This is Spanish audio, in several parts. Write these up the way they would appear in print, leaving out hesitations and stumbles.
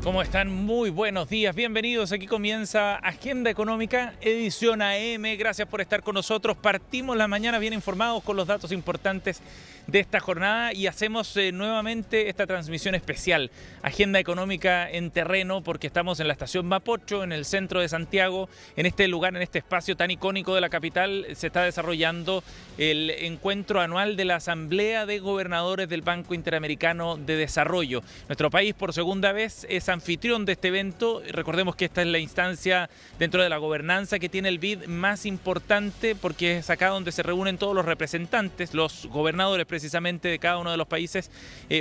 ¿Cómo están? Muy buenos días, bienvenidos. Aquí comienza Agenda Económica, edición AM. Gracias por estar con nosotros. Partimos la mañana bien informados con los datos importantes de esta jornada y hacemos nuevamente esta transmisión especial. Agenda Económica en terreno, porque estamos en la estación Mapocho, en el centro de Santiago. En este lugar, en este espacio tan icónico de la capital, se está desarrollando el encuentro anual de la Asamblea de Gobernadores del Banco Interamericano de Desarrollo. Nuestro país, por segunda vez, es anfitrión de este evento. Recordemos que esta es la instancia dentro de la gobernanza que tiene el BID más importante, porque es acá donde se reúnen todos los representantes, los gobernadores precisamente de cada uno de los países,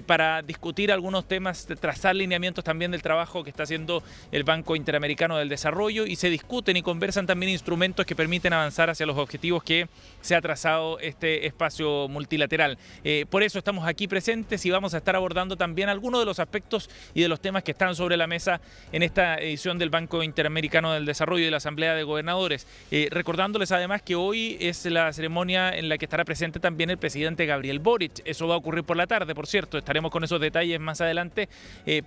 para discutir algunos temas, trazar lineamientos también del trabajo que está haciendo el Banco Interamericano del Desarrollo, y se discuten y conversan también instrumentos que permiten avanzar hacia los objetivos que se ha trazado este espacio multilateral. Por eso estamos aquí presentes y vamos a estar abordando también algunos de los aspectos y de los temas que están sobre la mesa en esta edición del Banco Interamericano del Desarrollo y de la Asamblea de Gobernadores. Recordándoles además que hoy es la ceremonia en la que estará presente también el presidente Gabriel Boric. Eso va a ocurrir por la tarde, por cierto, estaremos con esos detalles más adelante,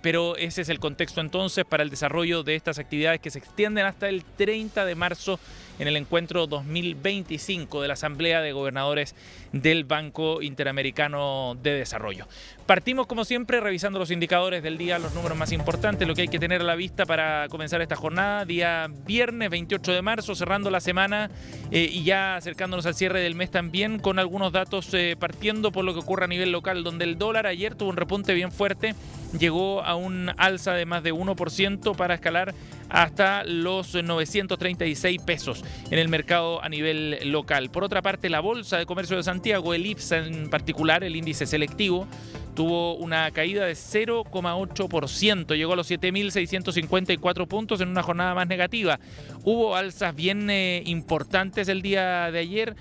pero ese es el contexto entonces para el desarrollo de estas actividades que se extienden hasta el 30 de marzo en el encuentro 2025 de la Asamblea de Gobernadores del Banco Interamericano de Desarrollo. Partimos como siempre revisando los indicadores del día, los números más importantes, lo que hay que tener a la vista para comenzar esta jornada, día viernes 28 de marzo, cerrando la semana y ya acercándonos al cierre del mes también, con algunos datos partiendo por lo que ocurre a nivel local, donde el dólar ayer tuvo un repunte bien fuerte, llegó a un alza de más de 1% para escalar hasta los 936 pesos en el mercado a nivel local. Por otra parte, la Bolsa de Comercio de Santiago, el IPSA en particular, el índice selectivo, tuvo una caída de 0,8%, llegó a los 7.654 puntos en una jornada más negativa. Hubo alzas bien importantes el día de ayer,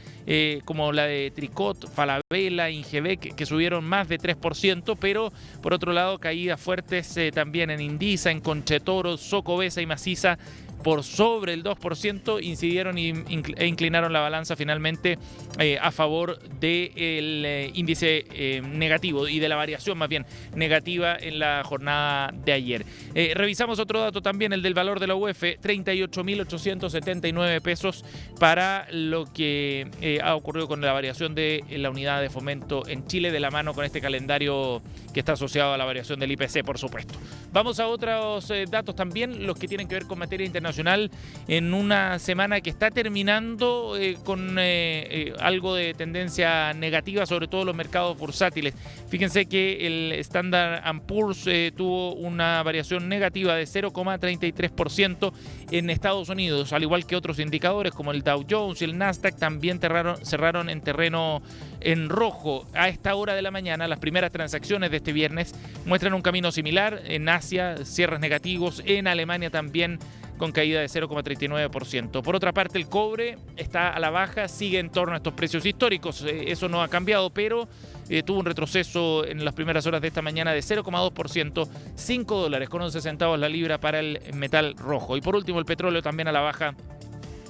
como la de Tricot, Falabella, Ingebec, que subieron más de 3%, pero por otro lado caídas fuertes también en Indisa, en Conchetoro, Socobesa y Maciza, por sobre el 2%, incidieron e inclinaron la balanza finalmente a favor del índice negativo y de la variación más bien negativa en la jornada de ayer. Revisamos otro dato también, el del valor de la UF, 38.879 pesos para lo que ha ocurrido con la variación de la unidad de fomento en Chile, de la mano con este calendario que está asociado a la variación del IPC, por supuesto. Vamos a otros datos también, los que tienen que ver con materia internacional, en una semana que está terminando con algo de tendencia negativa, sobre todo los mercados bursátiles. Fíjense que el Standard & Poor's tuvo una variación negativa de 0,33% en Estados Unidos, al igual que otros indicadores como el Dow Jones y el Nasdaq también cerraron en terreno en rojo. A esta hora de la mañana, las primeras transacciones de este viernes muestran un camino similar. En Asia, cierres negativos, en Alemania también con caída de 0,39%. Por otra parte, el cobre está a la baja, sigue en torno a estos precios históricos. Eso no ha cambiado, pero tuvo un retroceso en las primeras horas de esta mañana de 0,2%, $5,11 la libra para el metal rojo. Y por último, el petróleo también a la baja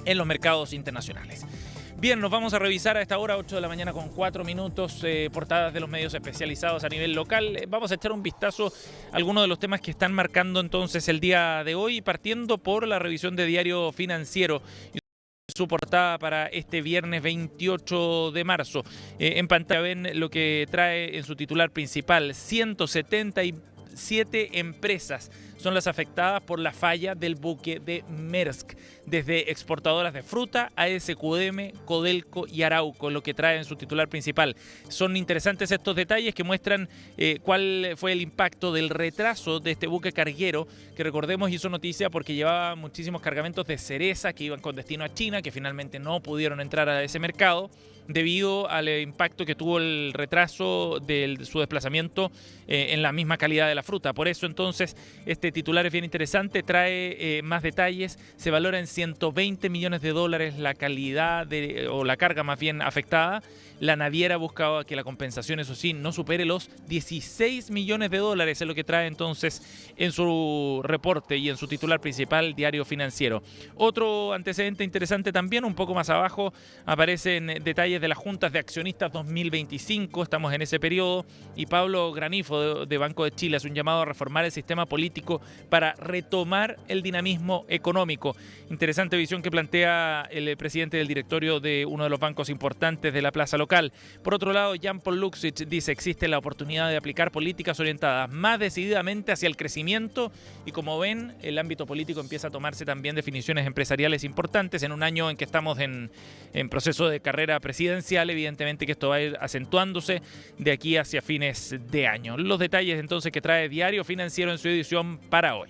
en los mercados internacionales. Bien, nos vamos a revisar a esta hora, 8 de la mañana con 4 minutos, portadas de los medios especializados a nivel local. Vamos a echar un vistazo a algunos de los temas que están marcando entonces el día de hoy, partiendo por la revisión de Diario Financiero y su portada para este viernes 28 de marzo. En pantalla ven lo que trae en su titular principal: 177 empresas son las afectadas por la falla del buque de Maersk, desde exportadoras de fruta a SQM, Codelco y Arauco, lo que trae en su titular principal. Son interesantes estos detalles que muestran cuál fue el impacto del retraso de este buque carguero, que recordemos hizo noticia porque llevaba muchísimos cargamentos de cereza que iban con destino a China, que finalmente no pudieron entrar a ese mercado debido al impacto que tuvo el retraso de su desplazamiento en la misma calidad de la fruta. Por eso entonces este titular es bien interesante, trae más detalles. Se valora en $120 millones la calidad o la carga más bien afectada, La naviera buscaba que la compensación, eso sí, no supere los 16 millones de dólares, es lo que trae entonces en su reporte y en su titular principal, Diario Financiero. Otro antecedente interesante también, un poco más abajo, aparecen detalles de las juntas de accionistas 2025, estamos en ese periodo, y Pablo Granifo de Banco de Chile hace un llamado a reformar el sistema político para retomar el dinamismo económico. Interesante visión que plantea el presidente del directorio de uno de los bancos importantes de la plaza local. Por otro lado, Jean-Paul Luxich dice: existe la oportunidad de aplicar políticas orientadas más decididamente hacia el crecimiento, y como ven, el ámbito político empieza a tomarse también definiciones empresariales importantes en un año en que estamos en proceso de carrera presidencial. Evidentemente que esto va a ir acentuándose de aquí hacia fines de año. Los detalles entonces que trae Diario Financiero en su edición para hoy.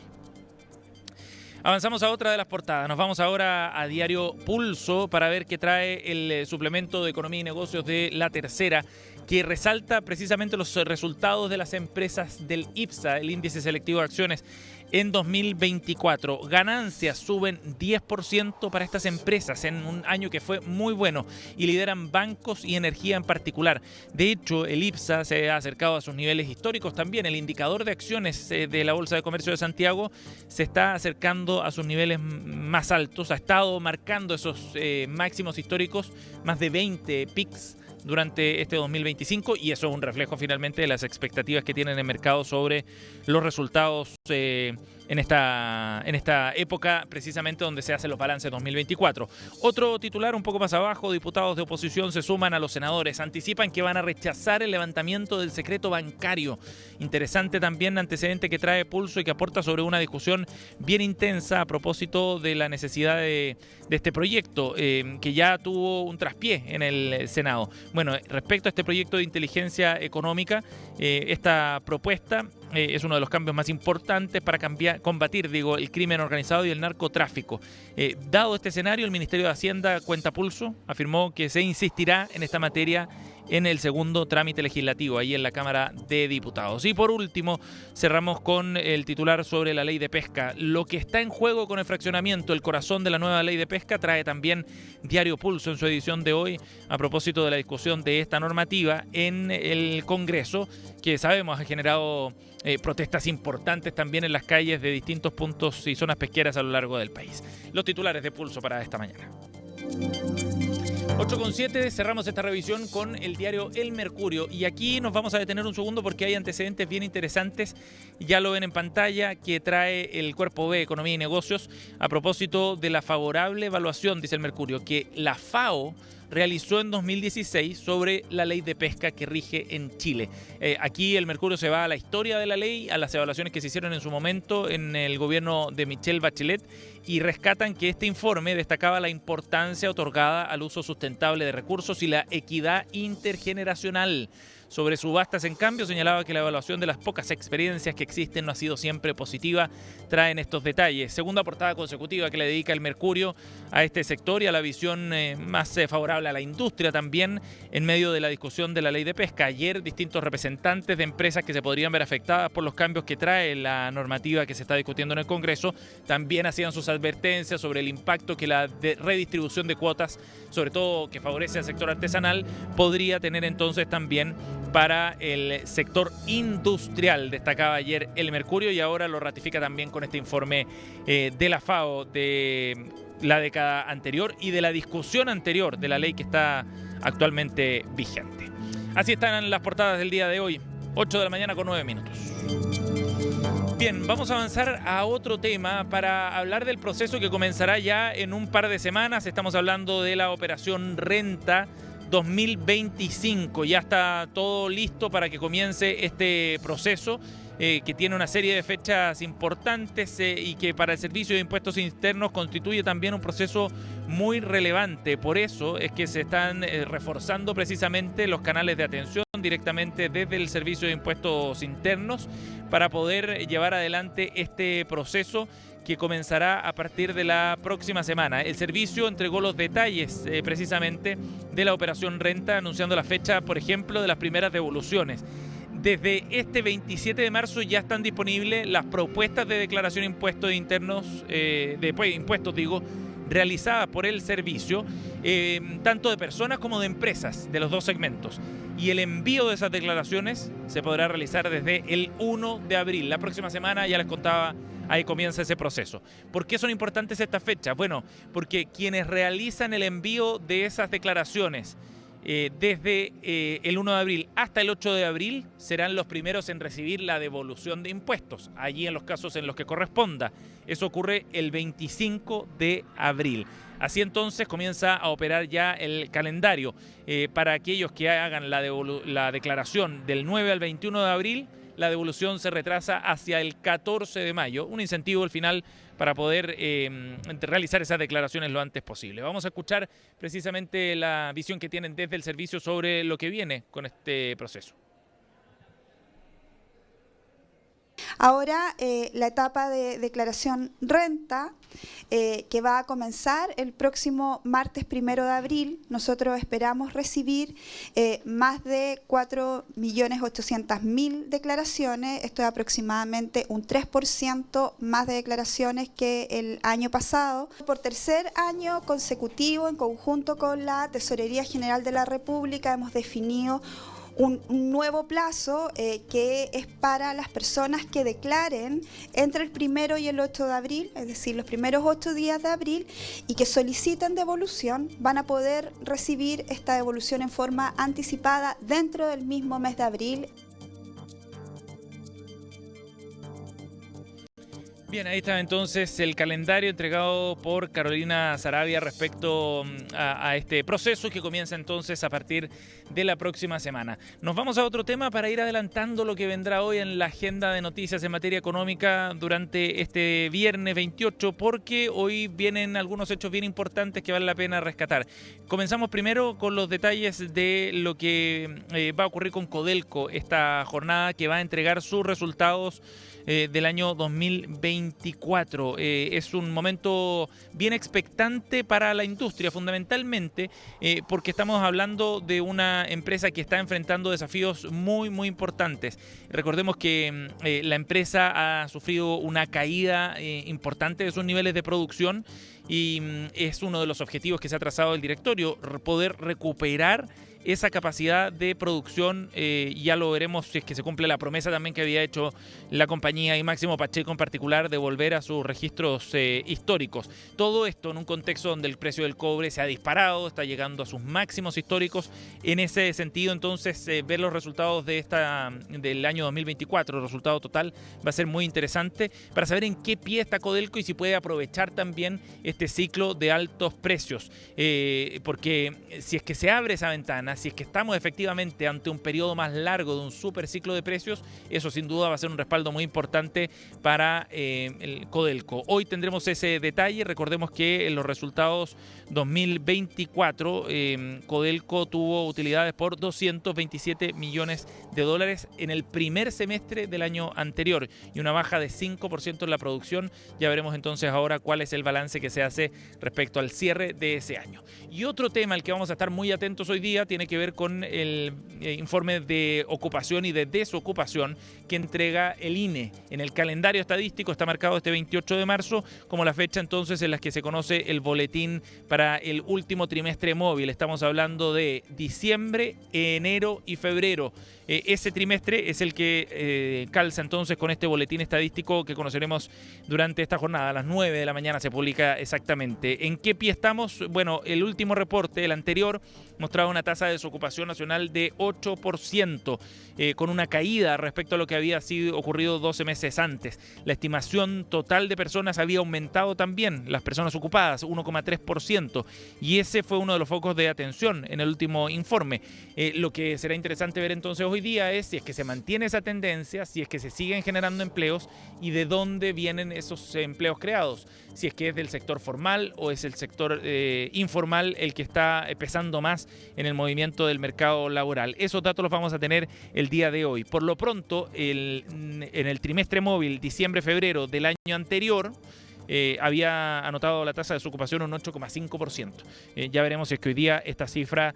Avanzamos a otra de las portadas. Nos vamos ahora a Diario Pulso para ver qué trae el suplemento de Economía y Negocios de La Tercera, que resalta precisamente los resultados de las empresas del IPSA, el índice selectivo de acciones, en 2024. Ganancias suben 10% para estas empresas en un año que fue muy bueno, y lideran bancos y energía en particular. De hecho, el IPSA se ha acercado a sus niveles históricos también. El indicador de acciones de la Bolsa de Comercio de Santiago se está acercando a sus niveles más altos. Ha estado marcando esos máximos históricos, más de 20 pics durante este 2025, y eso es un reflejo finalmente de las expectativas que tienen el mercado sobre los resultados en esta época precisamente donde se hacen los balances 2024. Otro titular un poco más abajo: diputados de oposición se suman a los senadores, anticipan que van a rechazar el levantamiento del secreto bancario. Interesante también antecedente que trae Pulso y que aporta sobre una discusión bien intensa a propósito de la necesidad de este proyecto que ya tuvo un traspié en el Senado. Bueno, respecto a este proyecto de inteligencia económica, esta propuesta es uno de los cambios más importantes para combatir el crimen organizado y el narcotráfico. Dado este escenario, el Ministerio de Hacienda, cuenta Pulso, afirmó que se insistirá en esta materia en el segundo trámite legislativo, ahí en la Cámara de Diputados. Y por último, cerramos con el titular sobre la ley de pesca. Lo que está en juego con el fraccionamiento, el corazón de la nueva ley de pesca, trae también Diario Pulso en su edición de hoy, a propósito de la discusión de esta normativa en el Congreso, que sabemos ha generado protestas importantes también en las calles de distintos puntos y zonas pesqueras a lo largo del país. Los titulares de Pulso para esta mañana. 8:07, cerramos esta revisión con el diario El Mercurio, y aquí nos vamos a detener un segundo porque hay antecedentes bien interesantes, ya lo ven en pantalla, que trae el Cuerpo B, Economía y Negocios, a propósito de la favorable evaluación, dice El Mercurio, que la FAO realizó en 2016 sobre la ley de pesca que rige en Chile. Aquí el Mercurio se va a la historia de la ley, a las evaluaciones que se hicieron en su momento en el gobierno de Michelle Bachelet, y rescatan que este informe destacaba la importancia otorgada al uso sustentable de recursos y la equidad intergeneracional. Sobre subastas, en cambio, señalaba que la evaluación de las pocas experiencias que existen no ha sido siempre positiva. Traen estos detalles. Segunda portada consecutiva que le dedica el Mercurio a este sector y a la visión más favorable a la industria también en medio de la discusión de la ley de pesca. Ayer, distintos representantes de empresas que se podrían ver afectadas por los cambios que trae la normativa que se está discutiendo en el Congreso también hacían sus advertencias sobre el impacto que la redistribución de cuotas, sobre todo que favorece al sector artesanal, podría tener entonces también para el sector industrial, destacaba ayer el Mercurio, y ahora lo ratifica también con este informe de la FAO de la década anterior y de la discusión anterior de la ley que está actualmente vigente. Así están las portadas del día de hoy, 8 de la mañana con 9 minutos. Bien, vamos a avanzar a otro tema para hablar del proceso que comenzará ya en un par de semanas. Estamos hablando de la operación Renta 2025. Ya está todo listo para que comience este proceso que tiene una serie de fechas importantes y que para el Servicio de Impuestos Internos constituye también un proceso muy relevante. Por eso es que se están reforzando precisamente los canales de atención directamente desde el Servicio de Impuestos Internos para poder llevar adelante este proceso que comenzará a partir de la próxima semana. El servicio entregó los detalles precisamente de la operación Renta, anunciando la fecha, por ejemplo, de las primeras devoluciones. Desde este 27 de marzo ya están disponibles las propuestas de declaración de impuestos internos, realizadas por el servicio, tanto de personas como de empresas de los dos segmentos. Y el envío de esas declaraciones se podrá realizar desde el 1 de abril. La próxima semana, ya les contaba, ahí comienza ese proceso. ¿Por qué son importantes estas fechas? Bueno, porque quienes realizan el envío de esas declaraciones desde el 1 de abril hasta el 8 de abril serán los primeros en recibir la devolución de impuestos, allí en los casos en los que corresponda. Eso ocurre el 25 de abril. Así entonces comienza a operar ya el calendario. Para aquellos que hagan la declaración del 9 al 21 de abril, la devolución se retrasa hacia el 14 de mayo. Un incentivo al final para poder realizar esas declaraciones lo antes posible. Vamos a escuchar precisamente la visión que tienen desde el servicio sobre lo que viene con este proceso. Ahora la etapa de declaración renta que va a comenzar el próximo martes 1 de abril. Nosotros esperamos recibir más de 4.800.000 declaraciones. Esto es aproximadamente un 3% más de declaraciones que el año pasado. Por tercer año consecutivo, en conjunto con la Tesorería General de la República, hemos definido un nuevo plazo que es para las personas que declaren entre el 1 y el 8 de abril, es decir, los primeros 8 días de abril, y que soliciten devolución. Van a poder recibir esta devolución en forma anticipada dentro del mismo mes de abril. Bien, ahí está entonces el calendario entregado por Carolina Saravia respecto a este proceso que comienza entonces a partir de la próxima semana. Nos vamos a otro tema para ir adelantando lo que vendrá hoy en la agenda de noticias en materia económica durante este viernes 28, porque hoy vienen algunos hechos bien importantes que vale la pena rescatar. Comenzamos primero con los detalles de lo que va a ocurrir con Codelco, esta jornada que va a entregar sus resultados del año 2024. Es un momento bien expectante para la industria, fundamentalmente porque estamos hablando de una empresa que está enfrentando desafíos muy importantes. Recordemos que la empresa ha sufrido una caída importante de sus niveles de producción y es uno de los objetivos que se ha trazado el directorio, poder recuperar esa capacidad de producción. Ya lo veremos si es que se cumple la promesa también que había hecho la compañía y Máximo Pacheco en particular de volver a sus registros históricos. Todo esto en un contexto donde el precio del cobre se ha disparado, está llegando a sus máximos históricos. En ese sentido, entonces, ver los resultados del año 2024, el resultado total, va a ser muy interesante para saber en qué pie está Codelco y si puede aprovechar también este ciclo de altos precios. Porque si es que se abre esa ventana, si es que estamos efectivamente ante un periodo más largo de un super ciclo de precios, eso sin duda va a ser un respaldo muy importante para el Codelco. Hoy tendremos ese detalle. Recordemos que en los resultados 2024 Codelco tuvo utilidades por 227 millones de dólares en el primer semestre del año anterior y una baja de 5% en la producción. Ya veremos entonces ahora cuál es el balance que se hace respecto al cierre de ese año. Y otro tema al que vamos a estar muy atentos hoy día tiene que ver con el informe de ocupación y de desocupación que entrega el INE. En el calendario estadístico está marcado este 28 de marzo como la fecha entonces en la que se conoce el boletín para el último trimestre móvil. Estamos hablando de diciembre, enero y febrero. Ese trimestre es el que calza entonces con este boletín estadístico que conoceremos durante esta jornada. A las 9 de la mañana se publica exactamente. ¿En qué pie estamos? Bueno, el último reporte, el anterior, mostraba una tasa de desocupación nacional de 8%, con una caída respecto a lo que había ocurrido 12 meses antes. La estimación total de personas había aumentado también, las personas ocupadas, 1,3%, y ese fue uno de los focos de atención en el último informe. Lo que será interesante ver entonces hoy día es si es que se mantiene esa tendencia, si es que se siguen generando empleos y de dónde vienen esos empleos creados, si es que es del sector formal o es el sector informal el que está pesando más en el movimiento del mercado laboral. Esos datos los vamos a tener el día de hoy. Por lo pronto, en el trimestre móvil diciembre-febrero del año anterior, había anotado la tasa de desocupación un 8,5%. Ya veremos si es que hoy día esta cifra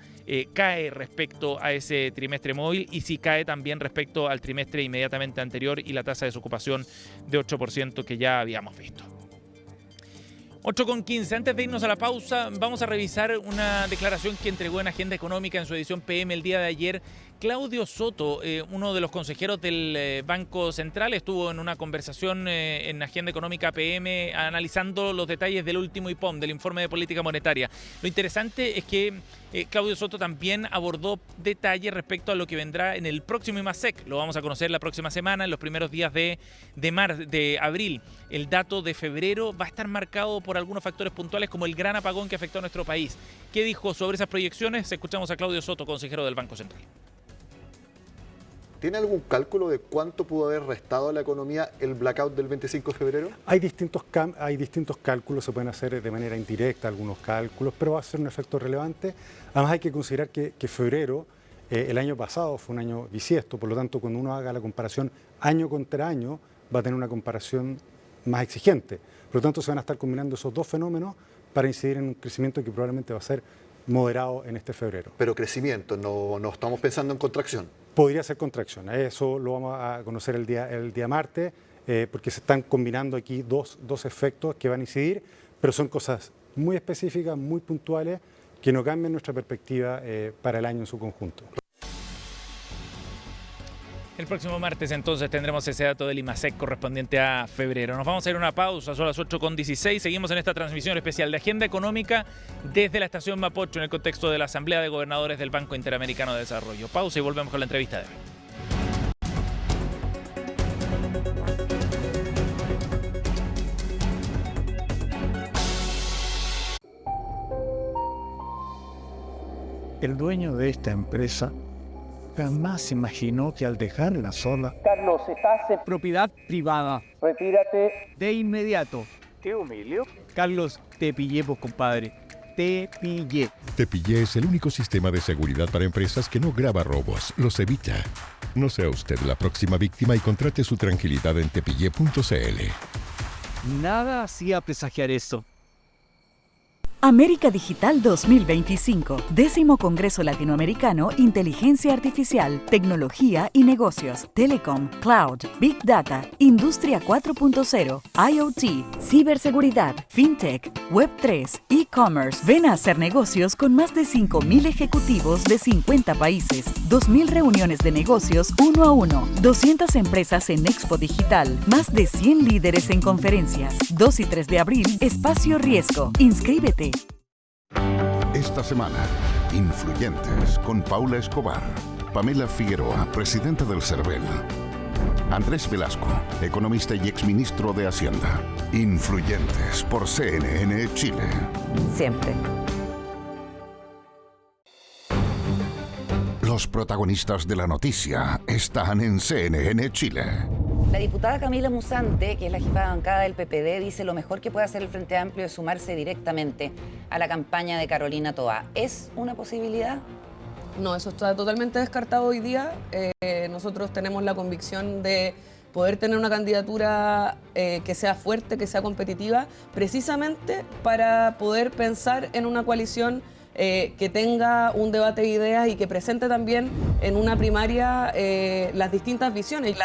cae respecto a ese trimestre móvil y si cae también respecto al trimestre inmediatamente anterior y la tasa de desocupación de 8% que ya habíamos visto. 8:15. Antes de irnos a la pausa, vamos a revisar una declaración que entregó en Agenda Económica en su edición PM el día de ayer Claudio Soto, uno de los consejeros del Banco Central. Estuvo en una conversación en Agenda Económica PM analizando los detalles del último IPOM, del informe de política monetaria. Lo interesante es que Claudio Soto también abordó detalles respecto a lo que vendrá en el próximo IMASEC. Lo vamos a conocer la próxima semana, en los primeros días de abril. El dato de febrero va a estar marcado por algunos factores puntuales como el gran apagón que afectó a nuestro país. ¿Qué dijo sobre esas proyecciones? Escuchamos a Claudio Soto, consejero del Banco Central. ¿Tiene algún cálculo de cuánto pudo haber restado a la economía el blackout del 25 de febrero? Hay distintos cálculos, se pueden hacer de manera indirecta algunos cálculos, pero va a ser un efecto relevante. Además hay que considerar que febrero, el año pasado, fue un año bisiesto, por lo tanto cuando uno haga la comparación año contra año, va a tener una comparación más exigente. Por lo tanto se van a estar combinando esos dos fenómenos para incidir en un crecimiento que probablemente va a ser moderado en este febrero. Pero crecimiento, no estamos pensando en contracción. Podría ser contracción, eso lo vamos a conocer el día martes, porque se están combinando aquí dos efectos que van a incidir, pero son cosas muy específicas, muy puntuales, que no cambian nuestra perspectiva para el año en su conjunto. El próximo martes entonces tendremos ese dato del IMASEC correspondiente a febrero. Nos vamos a ir a una pausa, son las 8:16. Seguimos en esta transmisión especial de Agenda Económica desde la estación Mapocho en el contexto de la Asamblea de Gobernadores del Banco Interamericano de Desarrollo. Pausa y volvemos con la entrevista de hoy. El dueño de esta empresa jamás imaginó que al dejarla sola... Carlos, estás en Propiedad privada. Retírate. De inmediato. Qué humilde. Carlos, te pillé, pues, compadre. Te pillé. Te Pillé es el único sistema de seguridad para empresas que no graba robos, los evita. No sea usted la próxima víctima y contrate su tranquilidad en tepillé.cl. Nada hacía presagiar eso. América Digital 2025, 10º Congreso Latinoamericano, Inteligencia Artificial, Tecnología y Negocios, Telecom, Cloud, Big Data, Industria 4.0, IoT, Ciberseguridad, FinTech, Web3, E-Commerce. Ven a hacer negocios con más de 5.000 ejecutivos de 50 países, 2.000 reuniones de negocios 1 a 1, 200 empresas en Expo Digital, más de 100 líderes en conferencias. 2 y 3 de abril, Espacio Riesgo. Inscríbete. Esta semana, Influyentes con Paula Escobar, Pamela Figueroa, presidenta del CERVEL, Andrés Velasco, economista y exministro de Hacienda. Influyentes por CNN Chile. Siempre. Los protagonistas de la noticia están en CNN Chile. La diputada Camila Musante, que es la jefa de bancada del PPD, dice lo mejor que puede hacer el Frente Amplio es sumarse directamente a la campaña de Carolina Toá. ¿Es una posibilidad? No, eso está totalmente descartado hoy día. Nosotros tenemos la convicción de poder tener una candidatura que sea fuerte, que sea competitiva, precisamente para poder pensar en una coalición que tenga un debate de ideas y que presente también en una primaria las distintas visiones.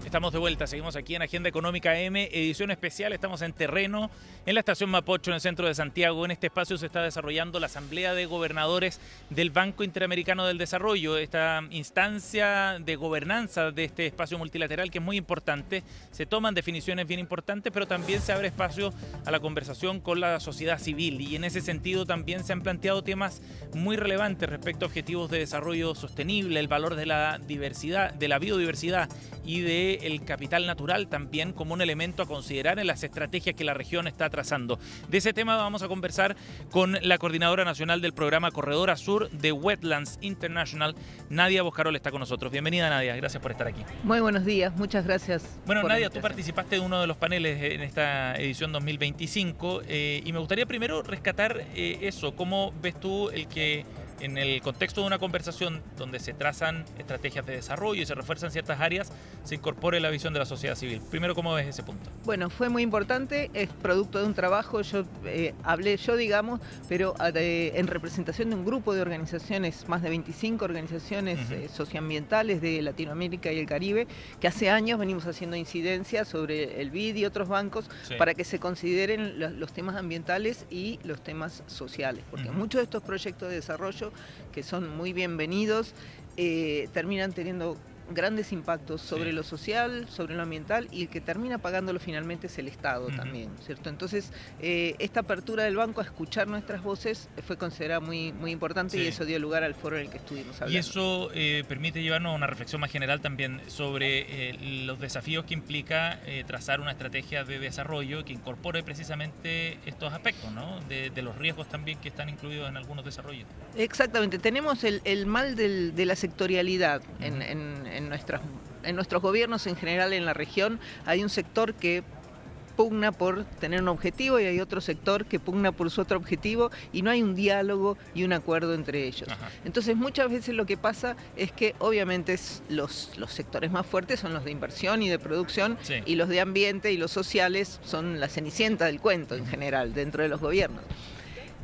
Estamos de vuelta, seguimos aquí en Agenda Económica M, edición especial. Estamos en terreno, en la estación Mapocho, en el centro de Santiago. En este espacio se está desarrollando la Asamblea de Gobernadores del Banco Interamericano del Desarrollo, esta instancia de gobernanza de este espacio multilateral que es muy importante. Se toman definiciones bien importantes, pero también se abre espacio a la conversación con la sociedad civil, y en ese sentido también se han planteado temas muy relevantes respecto a objetivos de desarrollo sostenible, el valor de la diversidad, de la biodiversidad y del capital natural también como un elemento a considerar en las estrategias que la región está trazando. De ese tema vamos a conversar con la coordinadora nacional del programa Corredora Sur de Wetlands International, Nadia Boscarol, está con nosotros. Bienvenida, Nadia, gracias por estar aquí. Muy buenos días, muchas gracias. Bueno, Nadia, tú participaste de uno de los paneles en esta edición 2025 y me gustaría primero rescatar eso. ¿Cómo ves tú el que en el contexto de una conversación donde se trazan estrategias de desarrollo y se refuerzan ciertas áreas, se incorpore la visión de la sociedad civil. Primero, ¿cómo ves ese punto? Bueno, fue muy importante, es producto de un trabajo, hablé yo, digamos, pero en representación de un grupo de organizaciones, más de 25 organizaciones socioambientales de Latinoamérica y el Caribe, que hace años venimos haciendo incidencia sobre el BID y otros bancos para que se consideren los temas ambientales y los temas sociales, porque muchos de estos proyectos de desarrollo, que son muy bienvenidos, terminan teniendo grandes impactos sobre lo social, sobre lo ambiental, y el que termina pagándolo finalmente es el Estado también, ¿cierto? Entonces, esta apertura del banco a escuchar nuestras voces fue considerada muy, muy importante y eso dio lugar al foro en el que estuvimos hablando. Y eso permite llevarnos a una reflexión más general también sobre los desafíos que implica trazar una estrategia de desarrollo que incorpore precisamente estos aspectos, ¿no? De los riesgos también que están incluidos en algunos desarrollos. Exactamente, tenemos el mal de la sectorialidad en nuestros gobiernos en general en la región. Hay un sector que pugna por tener un objetivo y hay otro sector que pugna por su otro objetivo y no hay un diálogo y un acuerdo entre ellos. Entonces muchas veces lo que pasa es que obviamente los sectores más fuertes son los de inversión y de producción y los de ambiente y los sociales son la cenicienta del cuento en general dentro de los gobiernos.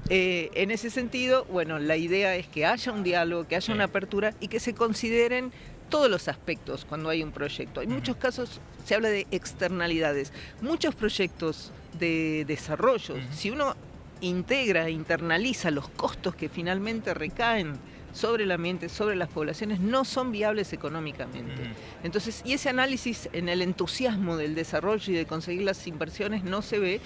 En ese sentido, bueno, la idea es que haya un diálogo, que haya una apertura y que se consideren todos los aspectos cuando hay un proyecto. En muchos casos se habla de externalidades. Muchos proyectos de desarrollo, si uno internaliza los costos que finalmente recaen sobre el ambiente, sobre las poblaciones, no son viables económicamente. Entonces, y ese análisis en el entusiasmo del desarrollo y de conseguir las inversiones no se ve.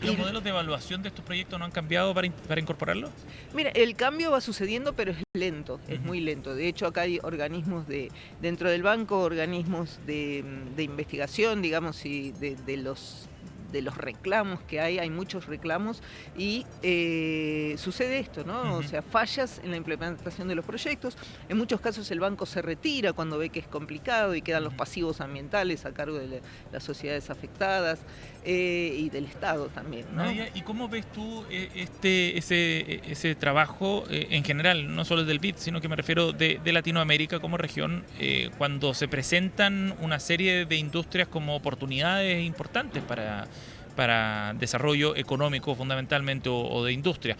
¿Y los modelos de evaluación de estos proyectos no han cambiado para incorporarlos? Mira, el cambio va sucediendo, pero es lento, es muy lento. De hecho, acá hay organismos dentro del banco, organismos de investigación, digamos, y de los reclamos que hay muchos reclamos y sucede esto, ¿no? O sea, fallas en la implementación de los proyectos. En muchos casos el banco se retira cuando ve que es complicado y quedan los pasivos ambientales a cargo de las sociedades afectadas y del Estado también, ¿no? Nadia, ¿y cómo ves tú ese trabajo en general, no solo del BID, sino que me refiero de Latinoamérica como región, cuando se presentan una serie de industrias como oportunidades importantes para desarrollo económico fundamentalmente o de industria?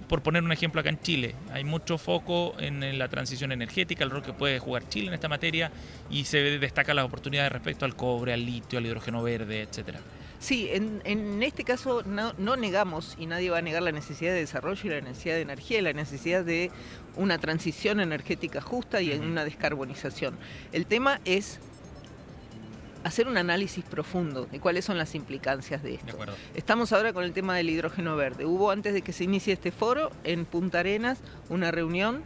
Por poner un ejemplo, acá en Chile hay mucho foco en la transición energética, el rol que puede jugar Chile en esta materia, y se destacan las oportunidades respecto al cobre, al litio, al hidrógeno verde, etcétera. Sí, en este caso no negamos, y nadie va a negar la necesidad de desarrollo y la necesidad de energía y la necesidad de una transición energética justa y una descarbonización. El tema es hacer un análisis profundo de cuáles son las implicancias de esto. Estamos ahora con el tema del hidrógeno verde. Hubo, antes de que se inicie este foro, en Punta Arenas, una reunión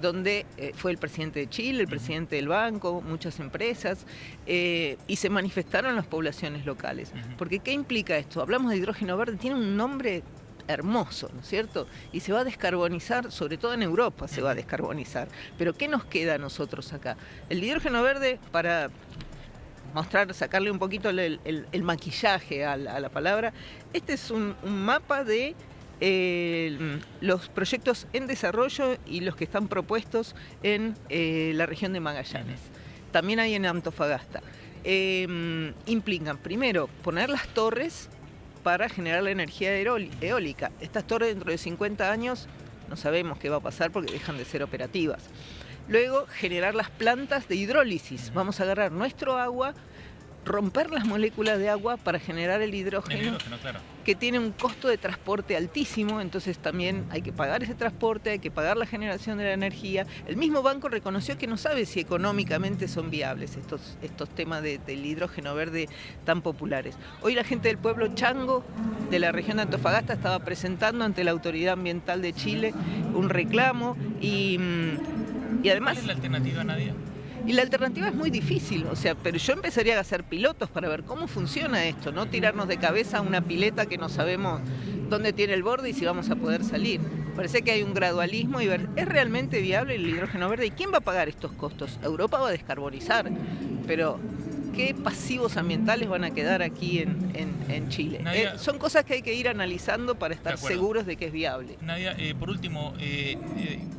donde fue el presidente de Chile, el presidente del banco, muchas empresas, y se manifestaron las poblaciones locales. Porque ¿qué implica esto? Hablamos de hidrógeno verde, tiene un nombre hermoso, ¿no es cierto? Y se va a descarbonizar, sobre todo en Europa se va a descarbonizar. Pero ¿qué nos queda a nosotros acá? El hidrógeno verde, para sacarle un poquito el maquillaje a la palabra, este es un mapa de los proyectos en desarrollo y los que están propuestos en la región de Magallanes. También hay en Antofagasta. Implican, primero, poner las torres para generar la energía eólica. Estas torres dentro de 50 años no sabemos qué va a pasar porque dejan de ser operativas. Luego, generar las plantas de hidrólisis. Vamos a agarrar nuestro agua, romper las moléculas de agua para generar el hidrógeno, que tiene un costo de transporte altísimo, entonces también hay que pagar ese transporte, hay que pagar la generación de la energía. El mismo banco reconoció que no sabe si económicamente son viables estos temas del hidrógeno verde tan populares. Hoy la gente del pueblo Chango de la región de Antofagasta estaba presentando ante la Autoridad Ambiental de Chile un reclamo y además... ¿Cuál es la alternativa, Nadia? Y la alternativa es muy difícil, o sea, pero yo empezaría a hacer pilotos para ver cómo funciona esto, no tirarnos de cabeza a una pileta que no sabemos dónde tiene el borde y si vamos a poder salir. Parece que hay un gradualismo y ver, ¿es realmente viable el hidrógeno verde? ¿Y quién va a pagar estos costos? Europa va a descarbonizar, pero qué pasivos ambientales van a quedar aquí en Chile. Nadia, son cosas que hay que ir analizando para estar seguros de que es viable. Nadia, por último,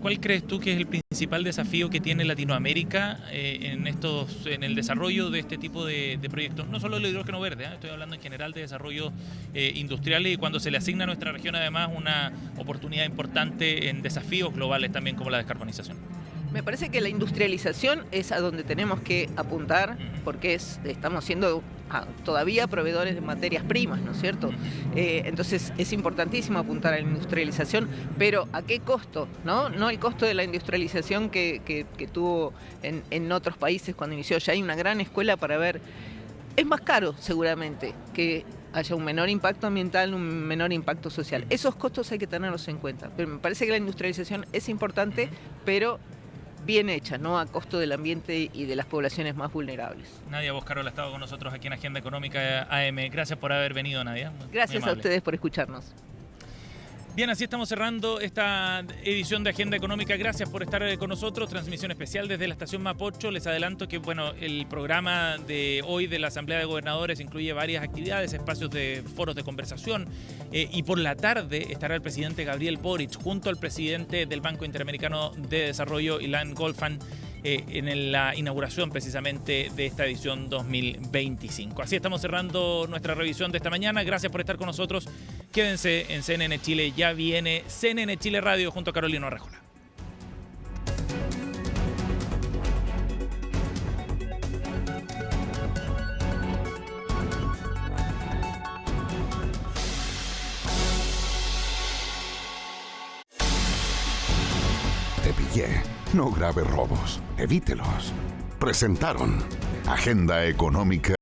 ¿cuál crees tú que es el principal desafío que tiene Latinoamérica en el desarrollo de este tipo de proyectos? No solo el hidrógeno verde, estoy hablando en general de desarrollo industriales, y cuando se le asigna a nuestra región además una oportunidad importante en desafíos globales también como la descarbonización. Me parece que la industrialización es a donde tenemos que apuntar, porque estamos siendo todavía proveedores de materias primas, ¿no es cierto? Entonces es importantísimo apuntar a la industrialización, pero ¿a qué costo? No el costo de la industrialización que tuvo en otros países cuando inició. Ya hay una gran escuela para ver. Es más caro seguramente que haya un menor impacto ambiental, un menor impacto social. Esos costos hay que tenerlos en cuenta. Pero me parece que la industrialización es importante, pero bien hecha, no a costo del ambiente y de las poblaciones más vulnerables. Nadia Boscarol ha estado con nosotros aquí en Agenda Económica AM. Gracias por haber venido, Nadia. Gracias a ustedes por escucharnos. Bien, así estamos cerrando esta edición de Agenda Económica. Gracias por estar con nosotros. Transmisión especial desde la estación Mapocho. Les adelanto que el programa de hoy de la Asamblea de Gobernadores incluye varias actividades, espacios de foros de conversación, y por la tarde estará el presidente Gabriel Boric junto al presidente del Banco Interamericano de Desarrollo, Ilan Goldfan, en la inauguración precisamente de esta edición 2025. Así estamos cerrando nuestra revisión de esta mañana. Gracias por estar con nosotros. Quédense en CNN Chile. Ya viene CNN Chile Radio junto a Carolina Arrejola. Te pillé. No grave robos. Evítelos. Presentaron Agenda Económica.